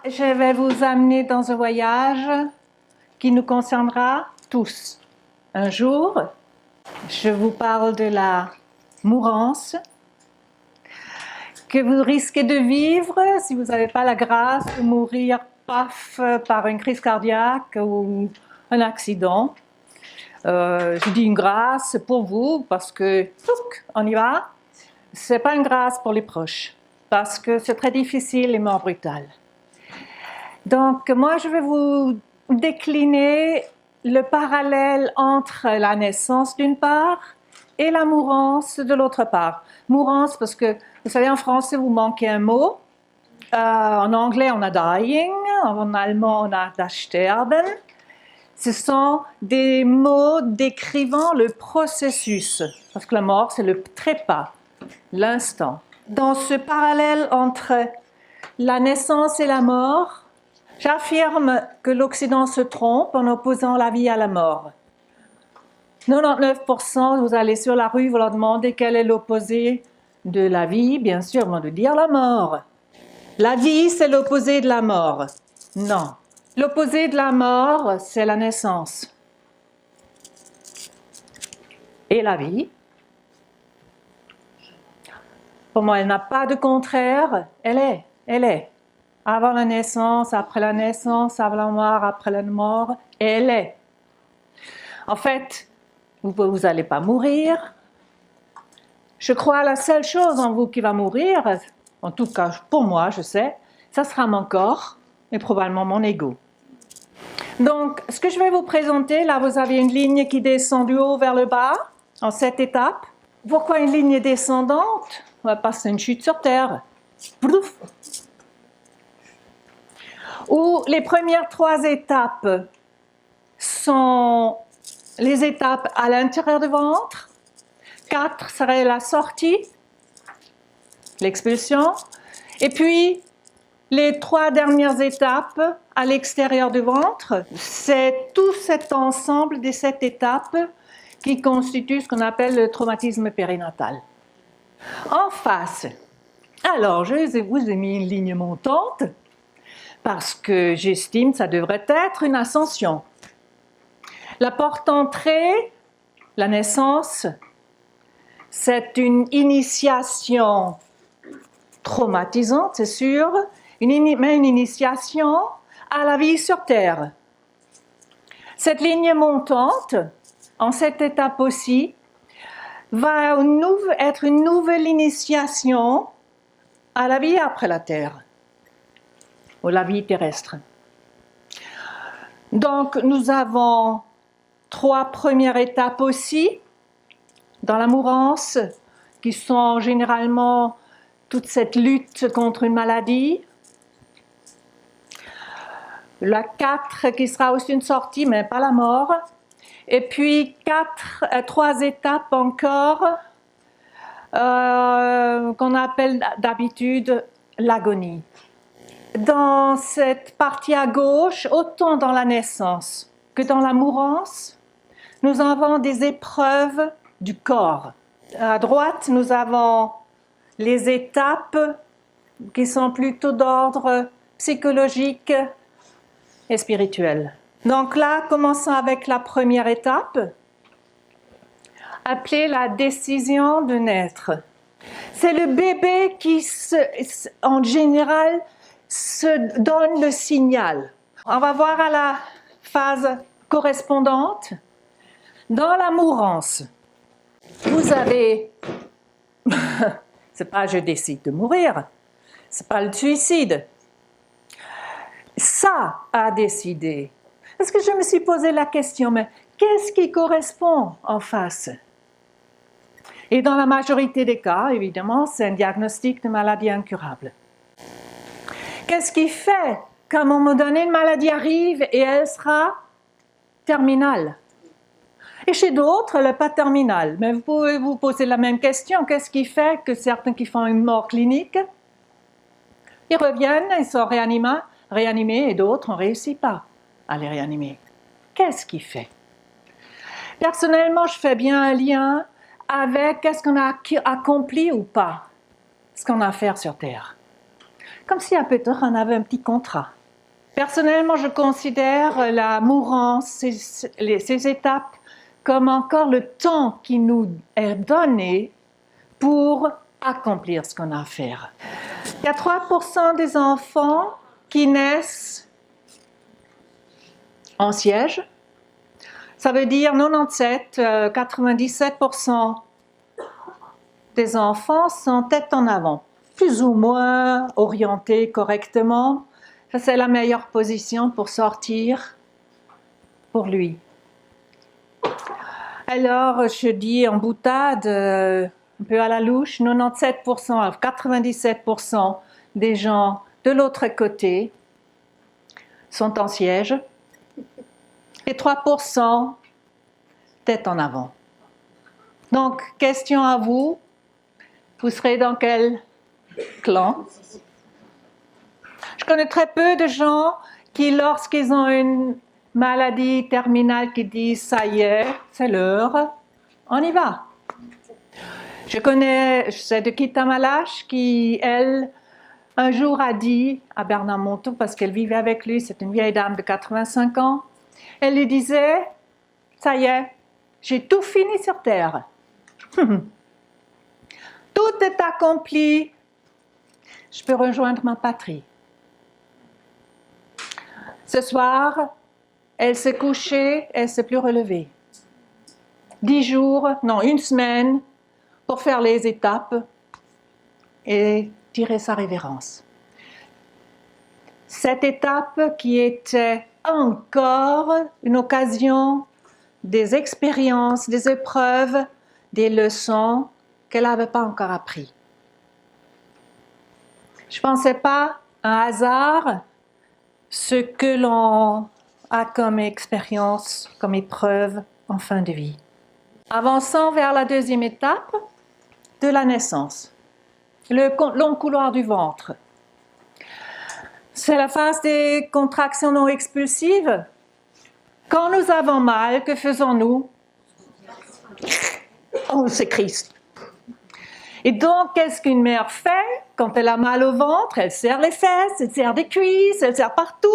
Je vais vous amener dans un voyage qui nous concernera tous. Un jour, je vous parle de la mourance que vous risquez de vivre si vous n'avez pas la grâce de mourir paf par une crise cardiaque ou un accident. Je dis une grâce pour vous parce que, on y va. C'est pas une grâce pour les proches parce que c'est très difficile et mort brutale. Donc, moi, je vais vous décliner le parallèle entre la naissance d'une part et la mourance de l'autre part. Mourance parce que, vous savez, en français, vous manquez un mot. En anglais, on a dying. En allemand, on a das Sterben. Ce sont des mots décrivant le processus. Parce que la mort, c'est le trépas, l'instant. Dans ce parallèle entre la naissance et la mort, j'affirme que l'Occident se trompe en opposant la vie à la mort. 99%, vous allez sur la rue, vous leur demandez quel est l'opposé de la vie. Bien sûr, ils vont vous dire la mort. La vie, c'est l'opposé de la mort. Non. L'opposé de la mort, c'est la naissance. Et la vie, pour moi, elle n'a pas de contraire. Elle est. Avant la naissance, après la naissance, avant la mort, après la mort, elle est. En fait, vous n'allez pas mourir. Je crois à la seule chose en vous qui va mourir, en tout cas pour moi, je sais, ça sera mon corps et probablement mon ego. Donc, ce que je vais vous présenter, là vous avez une ligne qui descend du haut vers le bas, en 7 étapes. Pourquoi une ligne descendante? Parce que c'est une chute sur terre. Plouf! Où les premières 3 étapes sont les étapes à l'intérieur du ventre. 4 serait la sortie, l'expulsion. Et puis, les 3 dernières étapes à l'extérieur du ventre, c'est tout cet ensemble des 7 étapes qui constituent ce qu'on appelle le traumatisme périnatal. En face, alors je vous ai mis une ligne montante, parce que j'estime que ça devrait être une ascension. La porte d'entrée, la naissance, c'est une initiation traumatisante, c'est sûr, mais une initiation à la vie sur Terre. Cette ligne montante, en cette étape aussi, va être une nouvelle initiation à la vie après la Terre, ou la vie terrestre. Donc, nous avons 3 premières étapes aussi dans la mourance, qui sont généralement toute cette lutte contre une maladie. La 4 qui sera aussi une sortie, mais pas la mort. Et puis 3 étapes encore qu'on appelle d'habitude l'agonie. Dans cette partie à gauche, autant dans la naissance que dans la mourance, nous avons des épreuves du corps. À droite, nous avons les étapes qui sont plutôt d'ordre psychologique et spirituel. Donc là, commençons avec la première étape, appelée la décision de naître. C'est le bébé qui, en général, se donne le signal. On va voir à la phase correspondante. Dans la mourance, vous avez, c'est pas je décide de mourir, c'est pas le suicide. Ça a décidé. Est-ce que je me suis posé la question, mais qu'est-ce qui correspond en face? Et dans la majorité des cas, évidemment, c'est un diagnostic de maladie incurable. Qu'est-ce qui fait qu'à un moment donné, une maladie arrive et elle sera terminale? Et chez d'autres, elle n'est pas terminale. Mais vous pouvez vous poser la même question. Qu'est-ce qui fait que certains qui font une mort clinique, ils reviennent, ils sont réanimés et d'autres, on ne réussit pas à les réanimer? Qu'est-ce qui fait? Personnellement, je fais bien un lien avec est-ce qu'on a accompli ou pas ce qu'on a à faire sur Terre. comme si peut-être on avait un petit contrat. Personnellement, je considère la mourance, ces étapes, comme encore le temps qui nous est donné pour accomplir ce qu'on a à faire. Il y a 3% des enfants qui naissent en siège. Ça veut dire 97% des enfants sont tête en avant, plus ou moins orientés correctement. Ça, c'est la meilleure position pour sortir pour lui. Alors, je dis en boutade, un peu à la louche, 97%, 97% des gens de l'autre côté sont en siège et 3% tête en avant. Donc, question à vous, vous serez dans quel clan? Je connais très peu de gens qui, lorsqu'ils ont une maladie terminale, qui disent « ça y est, c'est l'heure, on y va ». Je sais de Kita Malache qui, elle, un jour a dit à Bernard Monteau, parce qu'elle vivait avec lui, c'est une vieille dame de 85 ans, elle lui disait « ça y est, j'ai tout fini sur terre. Tout est accompli, je peux rejoindre ma patrie ». Ce soir, elle s'est couchée, elle ne s'est plus relevée. 10 jours, non, une semaine, pour faire les étapes et tirer sa révérence. Cette étape qui était encore une occasion, des expériences, des épreuves, des leçons qu'elle n'avait pas encore apprises. Je ne pensais pas un hasard ce que l'on a comme expérience, comme épreuve en fin de vie. Avançons vers la deuxième étape de la naissance, le long couloir du ventre. C'est la phase des contractions non expulsives. Quand nous avons mal, que faisons-nous? On s'écrispe. Et donc, qu'est-ce qu'une mère fait quand elle a mal au ventre? Elle serre les fesses, elle serre des cuisses, elle serre partout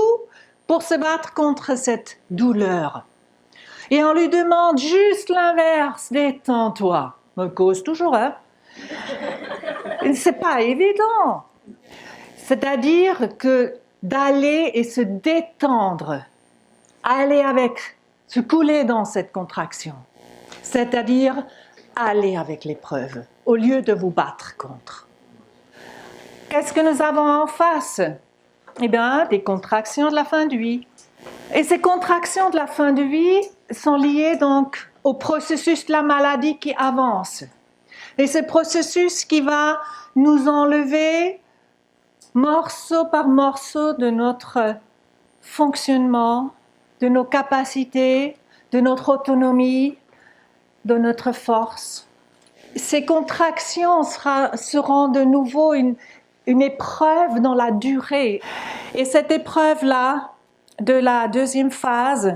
pour se battre contre cette douleur. Et on lui demande juste l'inverse, détends-toi. Me cause toujours, hein? C'est pas évident. C'est-à-dire que d'aller et se détendre, aller avec, se couler dans cette contraction, c'est-à-dire aller avec l'épreuve, au lieu de vous battre contre. Qu'est-ce que nous avons en face? Eh bien, des contractions de la fin de vie. Et ces contractions de la fin de vie sont liées donc au processus de la maladie qui avance. Et ce processus qui va nous enlever morceau par morceau de notre fonctionnement, de nos capacités, de notre autonomie, de notre force. Ces contractions seront de nouveau une épreuve dans la durée. Et cette épreuve-là, de la deuxième phase,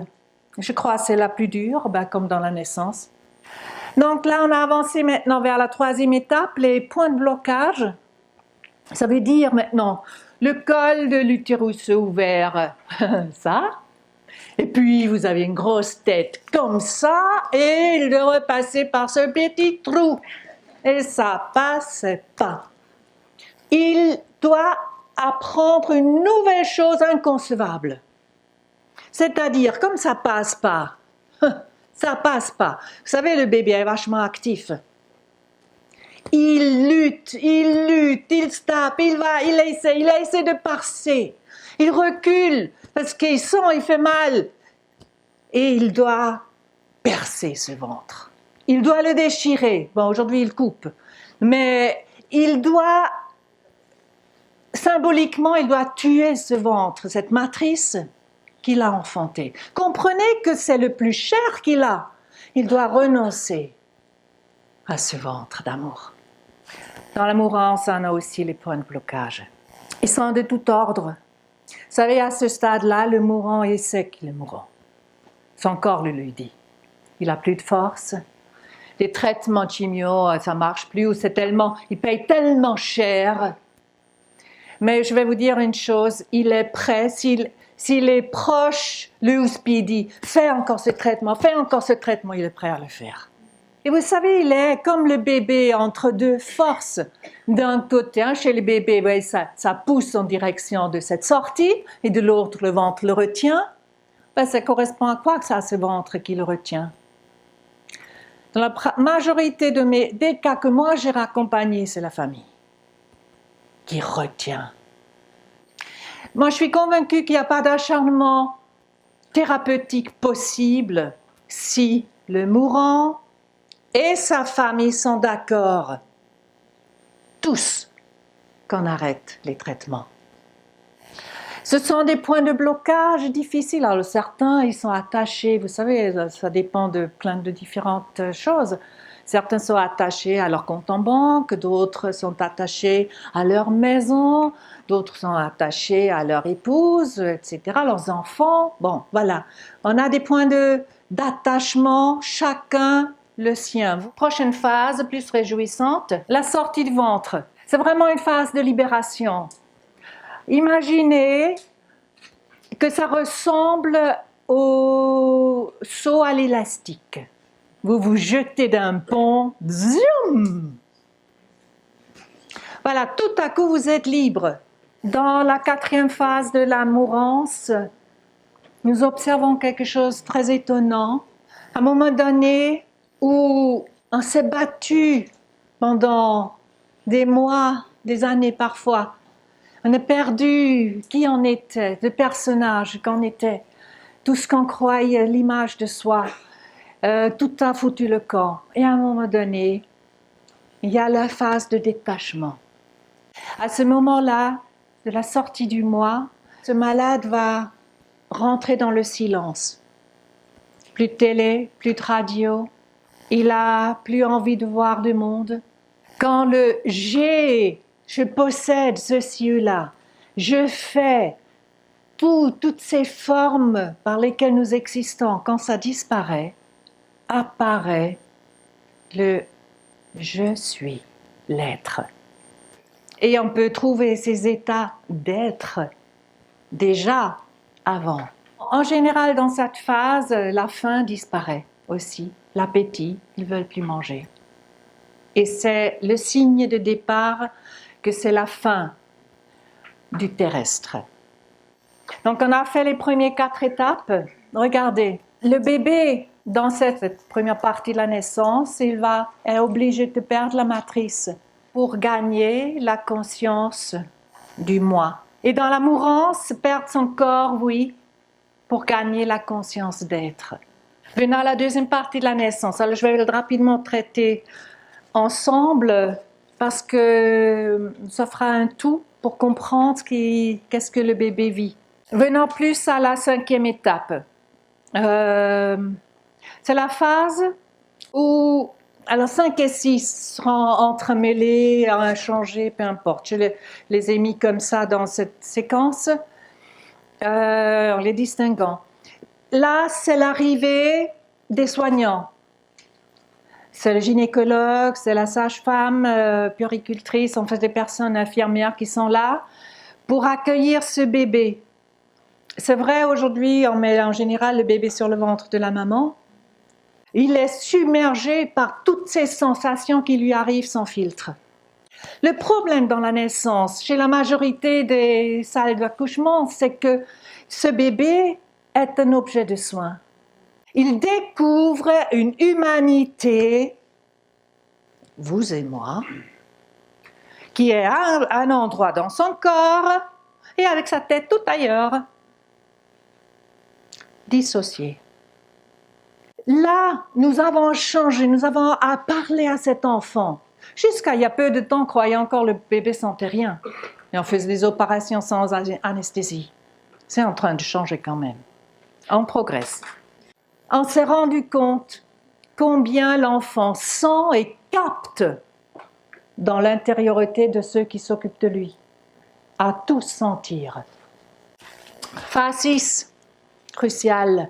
je crois que c'est la plus dure, comme dans la naissance. Donc là, on a avancé maintenant vers la troisième étape, les points de blocage. Ça veut dire maintenant le col de l'utérus ouvert, ça. Et puis, vous avez une grosse tête comme ça, et il doit repasser par ce petit trou. Et ça passe pas. Il doit apprendre une nouvelle chose inconcevable. C'est-à-dire, comme ça passe pas, ça passe pas. Vous savez, le bébé est vachement actif. Il lutte, il se tape, il essaie de passer. Il recule parce qu'il sent, il fait mal. Et il doit percer ce ventre. Il doit le déchirer. Bon, aujourd'hui, il coupe. Mais il doit, symboliquement, il doit tuer ce ventre, cette matrice qu'il a enfantée. Comprenez que c'est le plus cher qu'il a. Il doit renoncer à ce ventre d'amour. Dans la mourance, on a aussi les points de blocage. Ils sont de tout ordre. Vous savez, à ce stade-là, le mourant, il sait qu'il est mourant. Son corps le lui dit. Il n'a plus de force. Les traitements chimio, ça ne marche plus. Il paye tellement cher. Mais je vais vous dire une chose, il est prêt, s'il est proche, le Houspie dit « fais encore ce traitement, il est prêt à le faire. Et vous savez, il est comme le bébé entre deux forces. D'un côté, chez les bébés, oui, ça pousse en direction de cette sortie, et de l'autre, le ventre le retient. Ben, ça correspond à quoi que ça, ce ventre qui le retient? Dans la majorité des cas que moi j'ai raccompagnés, c'est la famille qui retient. Moi, je suis convaincue qu'il n'y a pas d'acharnement thérapeutique possible si le mourant et sa famille sont d'accord, tous, qu'on arrête les traitements. Ce sont des points de blocage difficiles. Alors certains, ils sont attachés, vous savez, ça dépend de plein de différentes choses. Certains sont attachés à leur compte en banque, d'autres sont attachés à leur maison, d'autres sont attachés à leur épouse, etc., leurs enfants. Bon, voilà. On a des points d'attachement, chacun le sien. Prochaine phase, plus réjouissante, la sortie du ventre. C'est vraiment une phase de libération. Imaginez que ça ressemble au saut à l'élastique. Vous vous jetez d'un pont, zoom! Voilà, tout à coup vous êtes libre. Dans la 4e phase de la mourance, nous observons quelque chose de très étonnant. À un moment donné où on s'est battu pendant des mois, des années parfois, on a perdu qui on était, le personnage qu'on était, tout ce qu'on croyait, l'image de soi. Tout a foutu le camp. Et à un moment donné, il y a la phase de détachement. À ce moment-là, de la sortie du moi, ce malade va rentrer dans le silence. Plus de télé, plus de radio. Il a plus envie de voir du monde. Quand le j'ai, je possède ceci ou là, je fais, toutes ces formes par lesquelles nous existons, quand ça disparaît, apparaît le je suis, l'être. Et on peut trouver ces états d'être déjà avant. En général, dans cette phase, la faim disparaît aussi, l'appétit, ils ne veulent plus manger. Et c'est le signe de départ que c'est la fin du terrestre. Donc on a fait les premières 4 étapes. Regardez, le bébé, dans cette première partie de la naissance, il est obligé de perdre la matrice pour gagner la conscience du moi. Et dans la mourance, perdre son corps, oui, pour gagner la conscience d'être. Venant à la 2e partie de la naissance, alors je vais rapidement traiter ensemble parce que ça fera un tout pour comprendre qu'est-ce que le bébé vit. Venons plus à la 5e étape. C'est la phase où, alors 5 et 6 seront entremêlés, inchangés, peu importe. Je les ai mis comme ça dans cette séquence, en les distinguant. Là, c'est l'arrivée des soignants. C'est le gynécologue, c'est la sage-femme, puéricultrice, en fait des personnes infirmières qui sont là pour accueillir ce bébé. C'est vrai, aujourd'hui, on met en général le bébé sur le ventre de la maman. Il est submergé par toutes ces sensations qui lui arrivent sans filtre. Le problème dans la naissance, chez la majorité des salles d'accouchement, c'est que ce bébé est un objet de soin. Il découvre une humanité, vous et moi, qui est à un endroit dans son corps et avec sa tête tout ailleurs, dissociée. Là, nous avons changé, nous avons à parler à cet enfant. Jusqu'à il y a peu de temps, on croyait encore le bébé sentait rien. Et on faisait des opérations sans anesthésie. C'est en train de changer quand même. On progresse. On s'est rendu compte combien l'enfant sent et capte dans l'intériorité de ceux qui s'occupent de lui. À tout sentir. Phase 6, cruciale.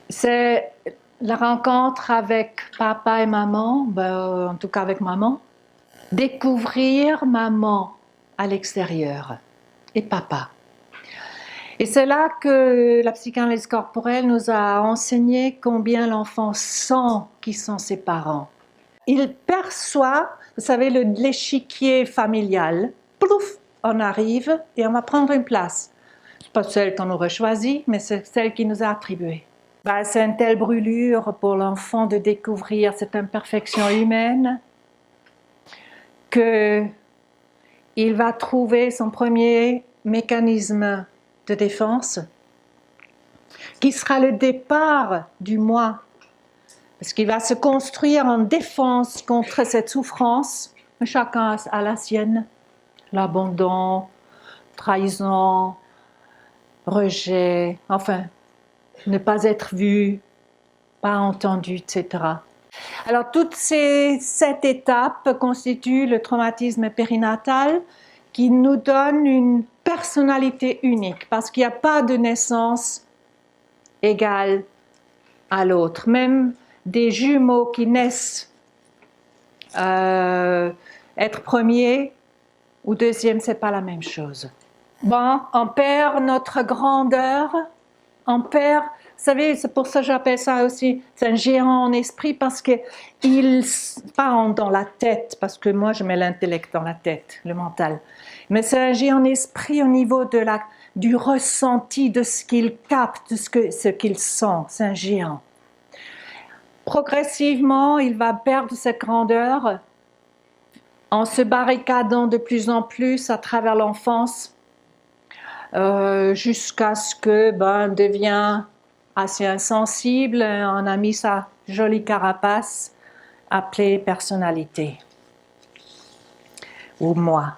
C'est la rencontre avec papa et maman, en tout cas avec maman. Découvrir maman à l'extérieur et papa. Et c'est là que la psychanalyse corporelle nous a enseigné combien l'enfant sent qui sont ses parents. Il perçoit, vous savez, l'échiquier familial. Plouf, on arrive et on va prendre une place. C'est pas celle qu'on aurait choisie, mais c'est celle qui nous a attribuée. C'est une telle brûlure pour l'enfant de découvrir cette imperfection humaine qu'il va trouver son premier mécanisme de défense, qui sera le départ du moi, parce qu'il va se construire en défense contre cette souffrance. Chacun a la sienne, l'abandon, trahison, rejet, enfin, ne pas être vu, pas entendu, etc. Alors toutes ces 7 étapes constituent le traumatisme périnatal qui nous donne une personnalité unique, parce qu'il n'y a pas de naissance égale à l'autre. Même des jumeaux qui naissent être premier ou deuxième, c'est pas la même chose. On perd notre grandeur, on perd, vous savez, c'est pour ça que j'appelle ça aussi, c'est un géant en esprit, parce que pas dans la tête, parce que moi je mets l'intellect dans la tête, le mental, mais c'est un géant en esprit au niveau du ressenti, de ce qu'il capte, de ce qu'il sent, c'est un géant. Progressivement, il va perdre cette grandeur en se barricadant de plus en plus à travers l'enfance, jusqu'à ce que devient assez insensible. On a mis sa jolie carapace appelée personnalité ou moi.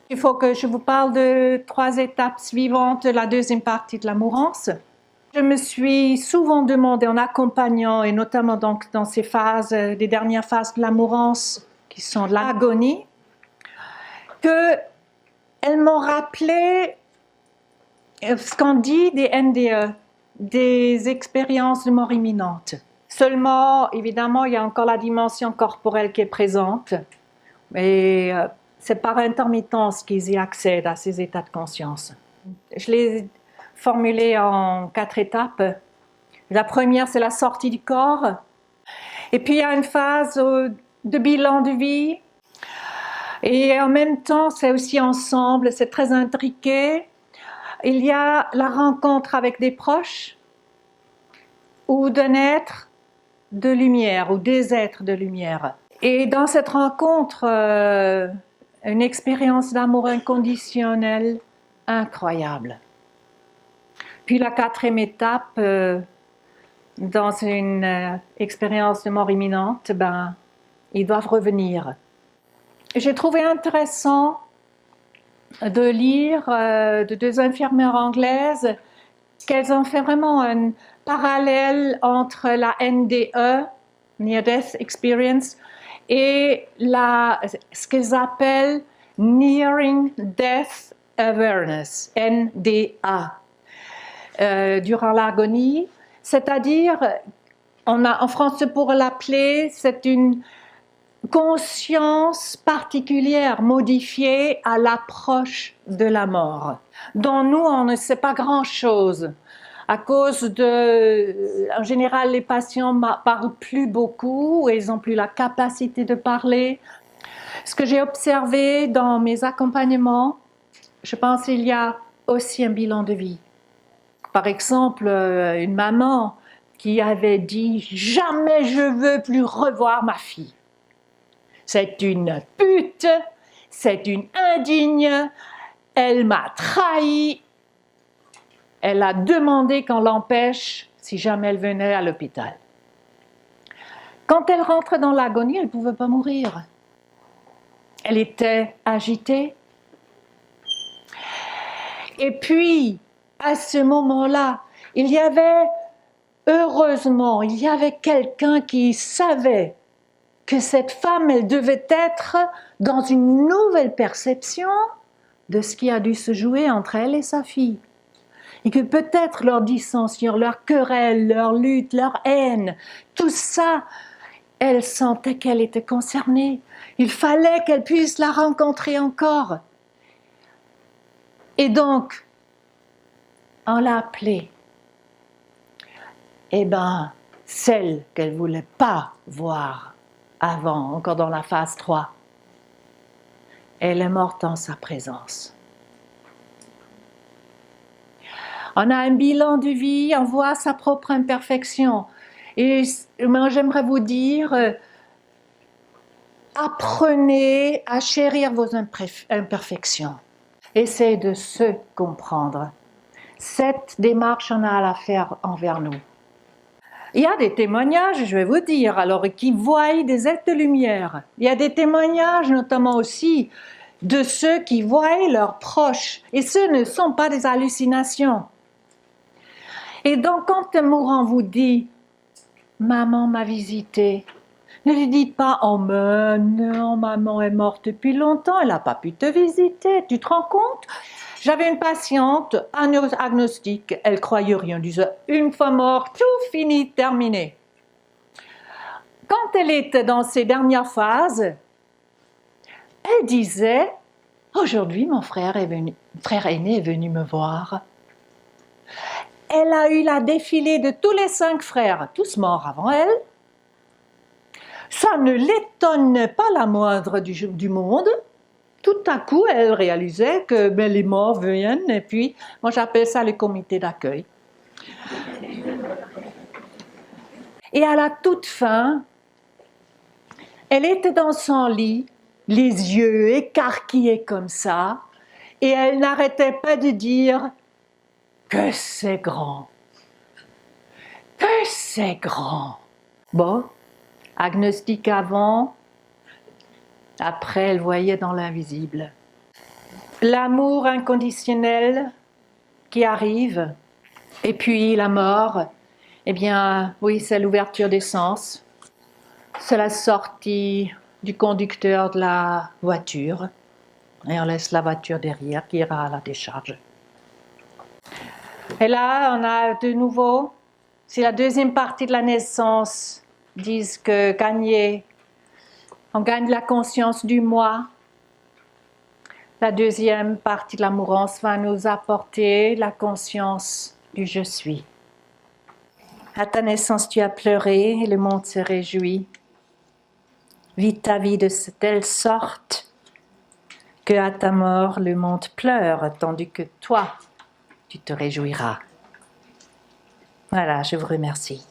Il faut que je vous parle de 3 étapes suivantes de la deuxième partie de la mourance. Je me suis souvent demandé en accompagnant, et notamment donc dans ces phases, les dernières phases de la mourance qui sont de l'agonie, qu'elles m'ont rappelé ce qu'on dit des NDE, des expériences de mort imminente. Seulement, évidemment, il y a encore la dimension corporelle qui est présente, mais c'est par intermittence qu'ils y accèdent à ces états de conscience. Je les formulés en 4 étapes. La première, c'est la sortie du corps. Et puis, il y a une phase de bilan de vie. Et en même temps, c'est aussi ensemble, c'est très intriqué. Il y a la rencontre avec des proches ou d'un être de lumière ou des êtres de lumière. Et dans cette rencontre, une expérience d'amour inconditionnel incroyable. Puis la 4e étape, dans une expérience de mort imminente, ils doivent revenir. J'ai trouvé intéressant de lire de 2 infirmières anglaises qu'elles ont fait vraiment un parallèle entre la NDE, Near Death Experience, et ce qu'elles appellent Nearing Death Awareness, NDA. Durant l'agonie, c'est-à-dire, en France on pourrait l'appeler, c'est une conscience particulière modifiée à l'approche de la mort, dont nous on ne sait pas grand-chose, à cause en général les patients ne parlent plus beaucoup, et ils n'ont plus la capacité de parler. Ce que j'ai observé dans mes accompagnements, je pense qu'il y a aussi un bilan de vie. Par exemple, une maman qui avait dit « Jamais je veux plus revoir ma fille. C'est une pute, c'est une indigne, elle m'a trahi. » Elle a demandé qu'on l'empêche si jamais elle venait à l'hôpital. Quand elle rentrait dans l'agonie, elle ne pouvait pas mourir. Elle était agitée. Et puis, à ce moment-là, heureusement, il y avait quelqu'un qui savait que cette femme, elle devait être dans une nouvelle perception de ce qui a dû se jouer entre elle et sa fille. Et que peut-être leur dissension, leur querelle, leur lutte, leur haine, tout ça, elle sentait qu'elle était concernée. Il fallait qu'elle puisse la rencontrer encore. Et donc, on l'a appelée, eh bien, celle qu'elle ne voulait pas voir avant, encore dans la phase 3. Elle est morte en sa présence. On a un bilan de vie, on voit sa propre imperfection. Et moi, j'aimerais vous dire, apprenez à chérir vos imperfections. Essayez de se comprendre. Cette démarche, on a à la faire envers nous. Il y a des témoignages, je vais vous dire, alors qui voient des êtres de lumière. Il y a des témoignages, notamment aussi, de ceux qui voient leurs proches. Et ce ne sont pas des hallucinations. Et donc, quand un mourant vous dit « Maman m'a visité », ne lui dites pas « Oh mais non, maman est morte depuis longtemps, elle n'a pas pu te visiter, tu te rends compte ?» J'avais une patiente agnostique, elle croyait rien, disait « Une fois morte, tout fini, terminé ». Quand elle était dans ses dernières phases, elle disait « Aujourd'hui, mon frère aîné est venu me voir ». Elle a eu la défilée de tous les 5 frères, tous morts avant elle. Ça ne l'étonne pas la moindre du monde. Tout à coup, elle réalisait que les morts viennent, et puis, moi j'appelle ça le comité d'accueil. Et à la toute fin, elle était dans son lit, les yeux écarquillés comme ça, et elle n'arrêtait pas de dire que c'est grand, que c'est grand. Bon, agnostique avant, après elle voyait dans l'invisible. L'amour inconditionnel qui arrive, et puis la mort, eh bien oui, c'est l'ouverture des sens, c'est la sortie du conducteur de la voiture, et on laisse la voiture derrière qui ira à la décharge. Et là, on a de nouveau, si la deuxième partie de la naissance disent que on gagne la conscience du moi, la deuxième partie de la mourance va nous apporter la conscience du je suis. À ta naissance, tu as pleuré et le monde se réjouit. Vis ta vie de telle sorte que à ta mort, le monde pleure, tandis que toi, tu te réjouiras. Voilà, je vous remercie.